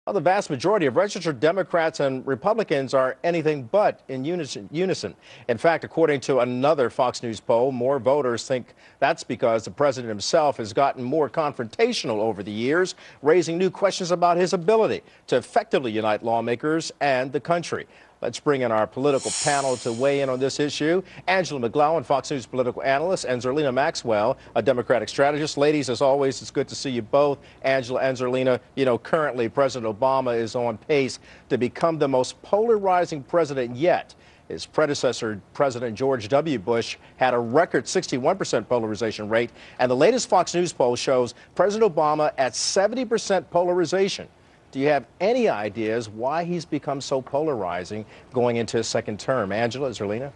Well, the vast majority of registered Democrats and Republicans are anything but in unison. In fact, according to another Fox News poll, more voters think that's because the president himself has gotten more confrontational over the years, raising new questions about his ability to effectively unite lawmakers and the country. Let's bring in our political panel to weigh in on this issue. Angela McGlowan, Fox News political analyst, and Zerlina Maxwell, a Democratic strategist. Ladies, as always, it's good to see you both. Angela and Zerlina, you know, currently President Obama is on pace to become the most polarizing president yet. His predecessor, President George W. Bush, had a record 61% polarization rate, and the latest Fox News poll shows President Obama at 70% polarization. Do you have any ideas why he's become so polarizing going into his second term? Angela, Zerlina?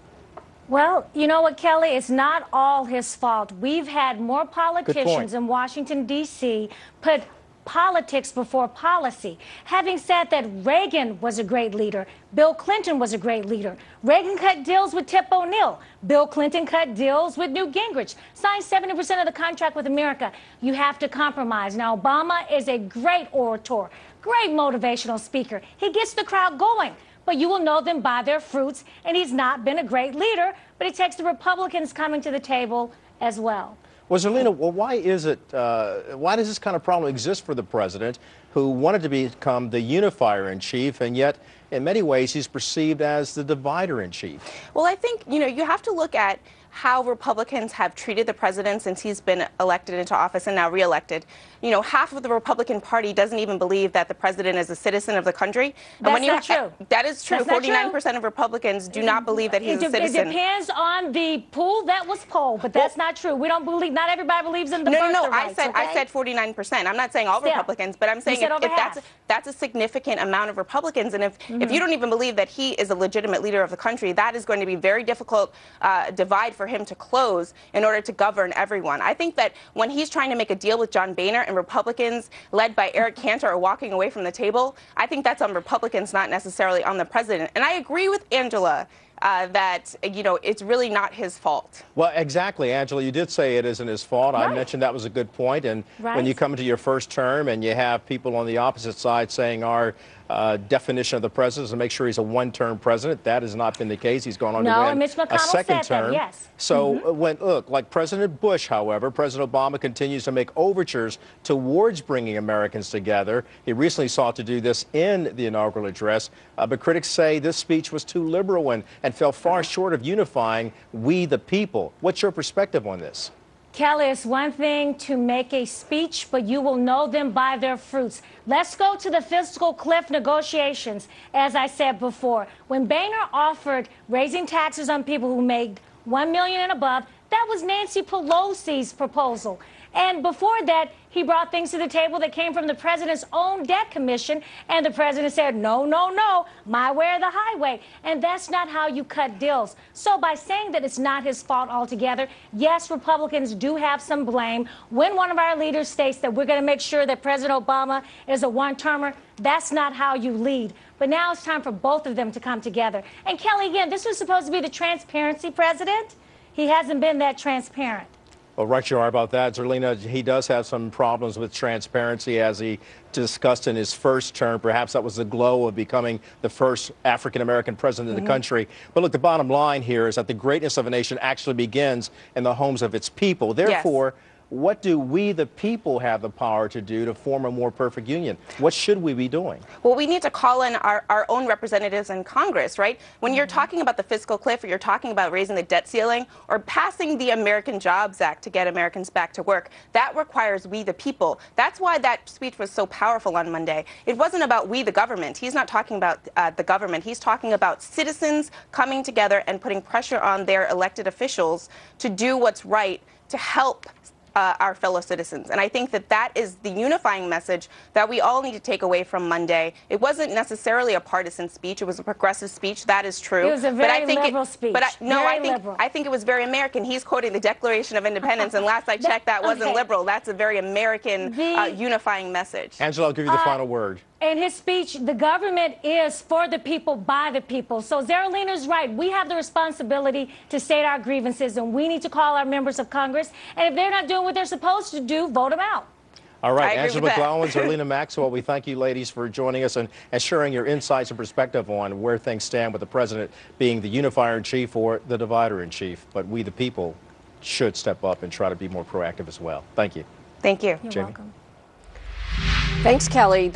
Well, you know what, Kelly? It's not all his fault. We've had more politicians in Washington, D.C. put politics before policy. Having said that, Reagan was a great leader. Bill Clinton was a great leader. Reagan cut deals with Tip O'Neill. Bill Clinton cut deals with Newt Gingrich. Signed 70% of the contract with America. You have to compromise. Now, Obama is a great orator, great motivational speaker. He gets the crowd going. But you will know them by their fruits, and he's not been a great leader, but it takes the Republicans coming to the table as well. Well, Zerlina, why is it, why does this kind of problem exist for the president who wanted to become the unifier in chief, and yet in many ways he's perceived as the divider in chief? Well, I think, you have to look at how Republicans have treated the president since he's been elected into office and now reelected. Half of the Republican Party doesn't even believe that the president is a citizen of the country. That's not true. That is true. 49% of Republicans do not believe that he's a citizen. It depends on the pool that was polled, but that's not true. We don't believe, not everybody believes in the birthright rights. I said 49%. I'm not saying all Republicans, but I'm saying if that's a significant amount of Republicans, and if you don't even believe that he is a legitimate leader of the country, that is going to be very difficult divide for him to close in order to govern everyone. I think that when he's trying to make a deal with John Boehner and Republicans led by Eric Cantor are walking away from the table, I think that's on Republicans, not necessarily on the president. And I agree with Angela that, it's really not his fault. Well, exactly, Angela. You did say it isn't his fault. Right. I mentioned that was a good point. And when you come into your first term and you have people on the opposite side saying our definition of the president is to make sure he's a one-term president, that has not been the case. He's gone on to win a second term. Yes. So like President Bush, however, President Obama continues to make overtures towards bringing Americans together. He recently sought to do this in the inaugural address, but critics say this speech was too liberal and fell far short of unifying we the people. What's your perspective on this? Kelly, it's one thing to make a speech, but you will know them by their fruits. Let's go to the fiscal cliff negotiations. As I said before, when Boehner offered raising taxes on people who made $1 million and above, that was Nancy Pelosi's proposal. And before that, he brought things to the table that came from the president's own debt commission, and the president said, no, no, no, my way or the highway. And that's not how you cut deals. So by saying that it's not his fault altogether, yes, Republicans do have some blame. When one of our leaders states that we're going to make sure that President Obama is a one-termer, that's not how you lead. But now it's time for both of them to come together. And Kelly, again, this was supposed to be the transparency president. He hasn't been that transparent. Well, right you are about that, Zerlina. He does have some problems with transparency, as he discussed in his first term. Perhaps that was the glow of becoming the first African-American president of the country. But look, the bottom line here is that the greatness of a nation actually begins in the homes of its people. Therefore, what do we, the people, have the power to do to form a more perfect union? What should we be doing? Well, we need to call in our own representatives in Congress, right? When you're talking about the fiscal cliff, or you're talking about raising the debt ceiling, or passing the American Jobs Act to get Americans back to work, that requires we, the people. That's why that speech was so powerful on Monday. It wasn't about we, the government. He's not talking about the government. He's talking about citizens coming together and putting pressure on their elected officials to do what's right to help our fellow citizens. And I think that that is the unifying message that we all need to take away from Monday. It wasn't necessarily a partisan speech. It was a progressive speech. That is true. It was a very liberal speech. But I think it was very American. He's quoting the Declaration of Independence, and last I checked, that wasn't liberal. That's a very American unifying message. Angela, I'll give you the final word. In his speech, the government is for the people, by the people. So Zerlina's right. We have the responsibility to state our grievances, and we need to call our members of Congress. And if they're not doing what they're supposed to do, vote them out. All right, I agree Angela with that. McClellan, Zerlina Maxwell, we thank you ladies for joining us and sharing your insights and perspective on where things stand with the president being the unifier in chief or the divider in chief. But we, the people, should step up and try to be more proactive as well. Thank you. Thank you. You're Jamie? welcome. Thanks, Kelly.